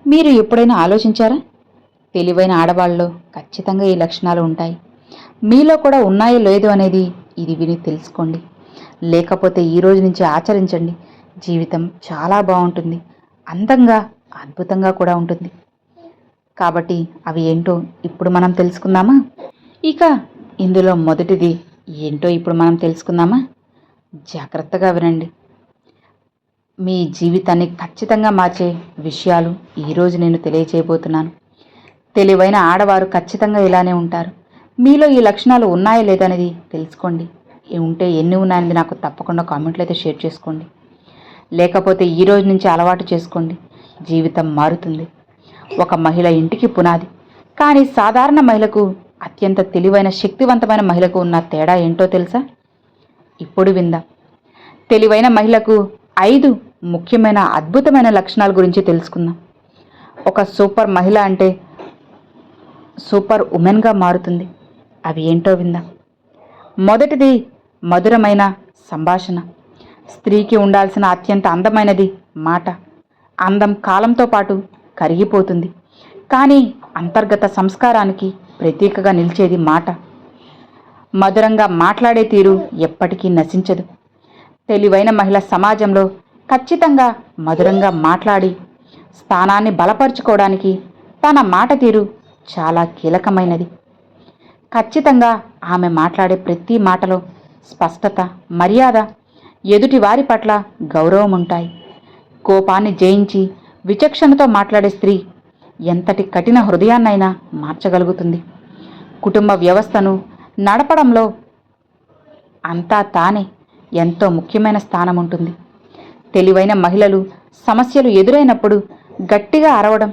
మీరు ఎప్పుడైనా ఆలోచించారా? తెలివైన ఆడవాళ్ళలో ఖచ్చితంగా ఈ లక్షణాలు ఉంటాయి. మీలో కూడా ఉన్నాయో లేదో అనేది ఇది విని తెలుసుకోండి. లేకపోతే ఈ రోజు నుంచి ఆచరించండి. జీవితం చాలా బాగుంటుంది. అందంగా, అద్భుతంగా కూడా ఉంటుంది. కాబట్టి అవి ఏంటో ఇప్పుడు మనం తెలుసుకుందామా? ఇక ఇందులో మొదటిది ఏంటో ఇప్పుడు మనం తెలుసుకుందామా? జాగ్రత్తగా వినండి. మీ జీవితాన్ని ఖచ్చితంగా మార్చే విషయాలు ఈరోజు నేను తెలియచేయబోతున్నాను. తెలివైన ఆడవారు ఖచ్చితంగా ఇలానే ఉంటారు. మీలో ఈ లక్షణాలు ఉన్నాయా లేదా అనేది తెలుసుకోండి. ఉంటే ఎన్ని ఉన్నాయనేది నాకు తప్పకుండా కామెంట్లో అయితే షేర్ చేసుకోండి. లేకపోతే ఈ రోజు నుంచి అలవాటు చేసుకోండి. జీవితం మారుతుంది. ఒక మహిళ ఇంటికి పునాది. కానీ సాధారణ మహిళకు, అత్యంత తెలివైన శక్తివంతమైన మహిళకు ఉన్న తేడా ఏంటో తెలుసా? ఇప్పుడు విందాం. తెలివైన మహిళకు 5 ముఖ్యమైన అద్భుతమైన లక్షణాల గురించి తెలుసుకుందాం. ఒక సూపర్ మహిళ అంటే సూపర్ ఉమెన్గా మారుతుంది. అవి ఏంటో విందాం. మొదటిది మధురమైన సంభాషణ. స్త్రీకి ఉండాల్సిన అత్యంత అందమైనది మాట. అందం కాలంతో పాటు కరిగిపోతుంది, కానీ అంతర్గత సంస్కారానికి ప్రతీకగా నిలిచేది మాట. మధురంగా మాట్లాడే తీరు ఎప్పటికీ నశించదు. తెలివైన మహిళ సమాజంలో ఖచ్చితంగా మధురంగా మాట్లాడి స్థానాన్ని బలపరుచుకోవడానికి తన మాట తీరు చాలా కీలకమైనది. ఖచ్చితంగా ఆమె మాట్లాడే ప్రతి మాటలో స్పష్టత, మర్యాద, ఎదుటి వారి పట్ల గౌరవం ఉంటాయి. కోపాన్ని జయించి విచక్షణతో మాట్లాడే స్త్రీ ఎంతటి కఠిన హృదయాన్నైనా మార్చగలుగుతుంది. కుటుంబ వ్యవస్థను నడపడంలో అంతా తానే ఎంతో ముఖ్యమైన స్థానం ఉంటుంది. తెలివైన మహిళలు సమస్యలు ఎదురైనప్పుడు గట్టిగా అరవడం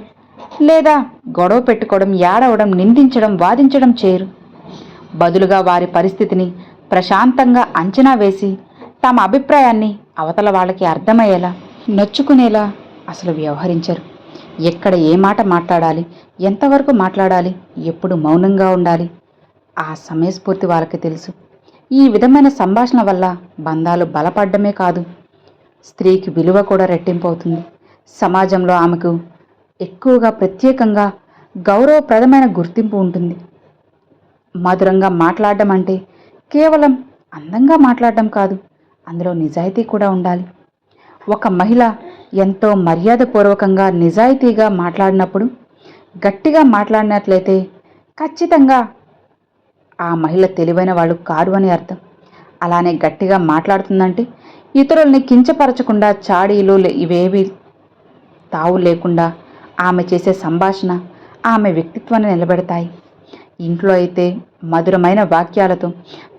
లేదా గొడవ పెట్టుకోవడం, ఏడవడం, నిందించడం, వాదించడం చేయరు. బదులుగా వారి పరిస్థితిని ప్రశాంతంగా అంచనా వేసి తమ అభిప్రాయాన్ని అవతల వాళ్ళకి అర్థమయ్యేలా, నొచ్చుకునేలా అసలు వ్యవహరించరు. ఎక్కడ ఏ మాట మాట్లాడాలి, ఎంతవరకు మాట్లాడాలి, ఎప్పుడు మౌనంగా ఉండాలి, ఆ సమయస్ఫూర్తి వాళ్ళకి తెలుసు. ఈ విధమైన సంభాషణ వల్ల బంధాలు బలపడ్డమే కాదు, స్త్రీకి విలువ కూడా రెట్టింపు అవుతుంది. సమాజంలో ఆమెకు ఎక్కువగా ప్రత్యేకంగా గౌరవప్రదమైన గుర్తింపు ఉంటుంది. మధురంగా మాట్లాడడం అంటే కేవలం అందంగా మాట్లాడడం కాదు, అందులో నిజాయితీ కూడా ఉండాలి. ఒక మహిళ ఎంతో మర్యాదపూర్వకంగా, నిజాయితీగా మాట్లాడినప్పుడు, గట్టిగా మాట్లాడినట్లయితే ఖచ్చితంగా ఆ మహిళ తెలివైన వాళ్ళు కారు అని అర్థం. అలానే గట్టిగా మాట్లాడుతుందంటే ఇతరుల్ని కించపరచకుండా, చాడీలు ఇవేవి తావు లేకుండా ఆమె చేసే సంభాషణ ఆమె వ్యక్తిత్వాన్ని నిలబెడతాయి. ఇంట్లో అయితే మధురమైన వాక్యాలతో,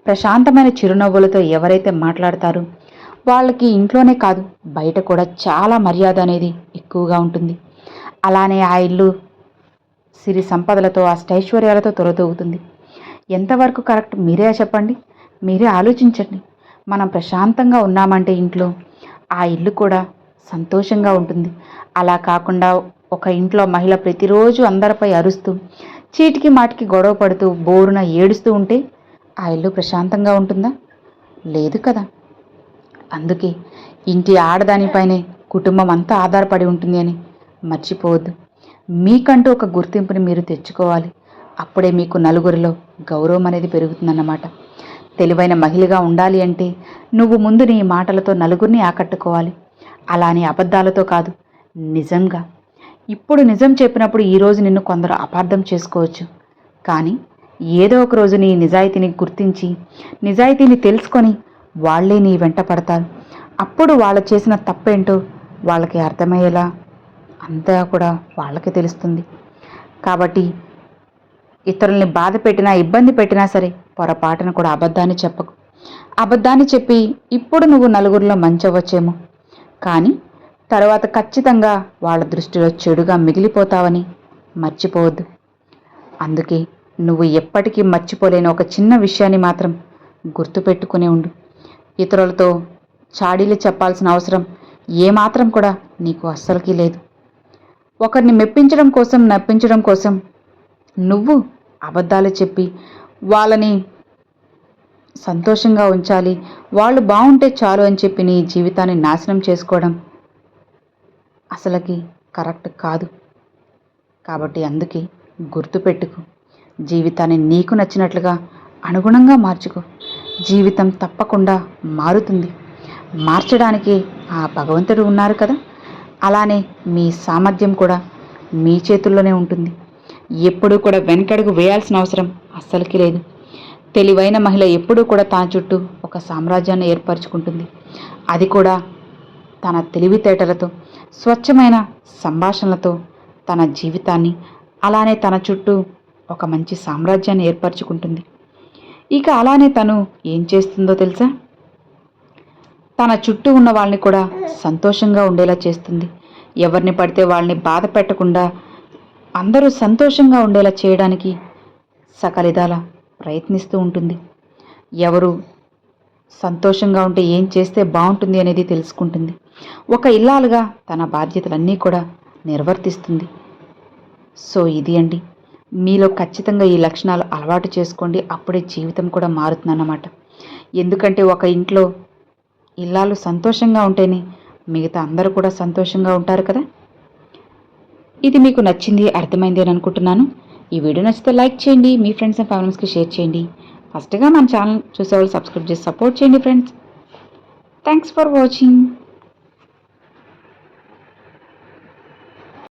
ప్రశాంతమైన చిరునవ్వులతో ఎవరైతే మాట్లాడతారో వాళ్ళకి ఇంట్లోనే కాదు, బయట కూడా చాలా మర్యాద అనేది ఎక్కువగా ఉంటుంది. అలానే ఆ ఇల్లు సిరి సంపదలతో, అష్టైశ్వర్యాలతో తొలతూగుతుంది. ఎంతవరకు కరెక్ట్ మీరే చెప్పండి, మీరే ఆలోచించండి. మనం ప్రశాంతంగా ఉన్నామంటే ఇంట్లో ఆ ఇల్లు కూడా సంతోషంగా ఉంటుంది. అలా కాకుండా ఒక ఇంట్లో మహిళ ప్రతిరోజు అందరిపై అరుస్తూ, చీటికి మాటికి గొడవ పడుతూ, బోరున ఏడుస్తూ ఉంటే ఆ ఇల్లు ప్రశాంతంగా ఉంటుందా? లేదు కదా. అందుకే ఇంటి ఆడదానిపైనే కుటుంబం అంతా ఆధారపడి ఉంటుంది అని మర్చిపోవద్దు. మీకంటూ ఒక గుర్తింపుని మీరు తెచ్చుకోవాలి. అప్పుడే మీకు నలుగురిలో గౌరవం అనేది పెరుగుతుందన్నమాట. తెలివైన మహిళగా ఉండాలి అంటే నువ్వు ముందు నీ మాటలతో నలుగురిని ఆకట్టుకోవాలి. అలానే అబద్ధాలతో కాదు, నిజంగా. ఇప్పుడు నిజం చెప్పినప్పుడు ఈరోజు నిన్ను కొందరు అపార్థం చేసుకోవచ్చు, కానీ ఏదో ఒక రోజు నీ నిజాయితీని గుర్తించి, నిజాయితీని తెలుసుకొని వాళ్లే నీ వెంట పడతారు. అప్పుడు వాళ్ళు చేసిన తప్పేంటో వాళ్ళకి అర్థమయ్యేలా అంతా కూడా వాళ్ళకి తెలుస్తుంది. కాబట్టి ఇతరుల్ని బాధ పెట్టినా, ఇబ్బంది పెట్టినా సరే పొరపాటున కూడా అబద్ధాన్ని చెప్పకు. అబద్ధాన్ని చెప్పి ఇప్పుడు నువ్వు నలుగురిలో మంచవచ్చేమో, కానీ తర్వాత ఖచ్చితంగా వాళ్ళ దృష్టిలో చెడుగా మిగిలిపోతావని మర్చిపోవద్దు. అందుకే నువ్వు ఎప్పటికీ మర్చిపోలేని ఒక చిన్న విషయాన్ని మాత్రం గుర్తుపెట్టుకునే ఉండు. ఇతరులతో చాడీలు చెప్పాల్సిన అవసరం ఏమాత్రం కూడా నీకు అస్సలకి లేదు. ఒకరిని మెప్పించడం కోసం, నప్పించడం కోసం నువ్వు అబద్ధాలు చెప్పి వాళ్ళని సంతోషంగా ఉంచాలి, వాళ్ళు బాగుంటే చాలు అని చెప్పి నీ జీవితాన్ని నాశనం చేసుకోవడం అసలకి కరెక్ట్ కాదు. కాబట్టి అందుకే గుర్తుపెట్టుకో, జీవితాన్ని నీకు నచ్చినట్లుగా అనుగుణంగా మార్చుకో. జీవితం తప్పకుండా మారుతుంది. మార్చడానికి ఆ భగవంతుడు ఉన్నారు కదా. అలానే మీ సామర్థ్యం కూడా మీ చేతుల్లోనే ఉంటుంది. ఎప్పుడూ కూడా వెనకడుగు వేయాల్సిన అవసరం అస్సలకి లేదు. తెలివైన మహిళ ఎప్పుడూ కూడా తన చుట్టూ ఒక సామ్రాజ్యాన్ని ఏర్పరచుకుంటుంది. అది కూడా తన తెలివితేటలతో, స్వచ్ఛమైన సంభాషణలతో తన జీవితాన్ని, అలానే తన చుట్టూ ఒక మంచి సామ్రాజ్యాన్ని ఏర్పరచుకుంటుంది. ఇక అలానే తను ఏం చేస్తుందో తెలుసా? తన చుట్టూ ఉన్న వాళ్ళని కూడా సంతోషంగా ఉండేలా చేస్తుంది. ఎవరిని పడితే వాళ్ళని బాధ పెట్టకుండా అందరూ సంతోషంగా ఉండేలా చేయడానికి సకలిదాల ప్రయత్నిస్తూ ఉంటుంది. ఎవరు సంతోషంగా ఉంటే ఏం చేస్తే బాగుంటుంది అనేది తెలుసుకుంటుంది. ఒక ఇల్లాలుగా తన బాధ్యతలన్నీ కూడా నిర్వర్తిస్తుంది. సో ఇది అండి, మీలో ఖచ్చితంగా ఈ లక్షణాలు అలవాటు చేసుకోండి. అప్పుడే జీవితం కూడా మారుతుందన్నమాట. ఎందుకంటే ఒక ఇంట్లో ఇల్లాలు సంతోషంగా ఉంటేనే మిగతా అందరూ కూడా సంతోషంగా ఉంటారు కదా. ఇది మీకు నచ్చింది, అర్థమైంది అని అనుకుంటున్నాను. ఈ వీడియో నచ్చితే లైక్ చేయండి, మీ ఫ్రెండ్స్ అండ్ ఫ్యామిలీస్కి షేర్ చేయండి. ఫస్ట్గా మన ఛానల్ చూసేవాళ్ళు సబ్స్క్రైబ్ చేసి సపోర్ట్ చేయండి ఫ్రెండ్స్. Thanks for watching.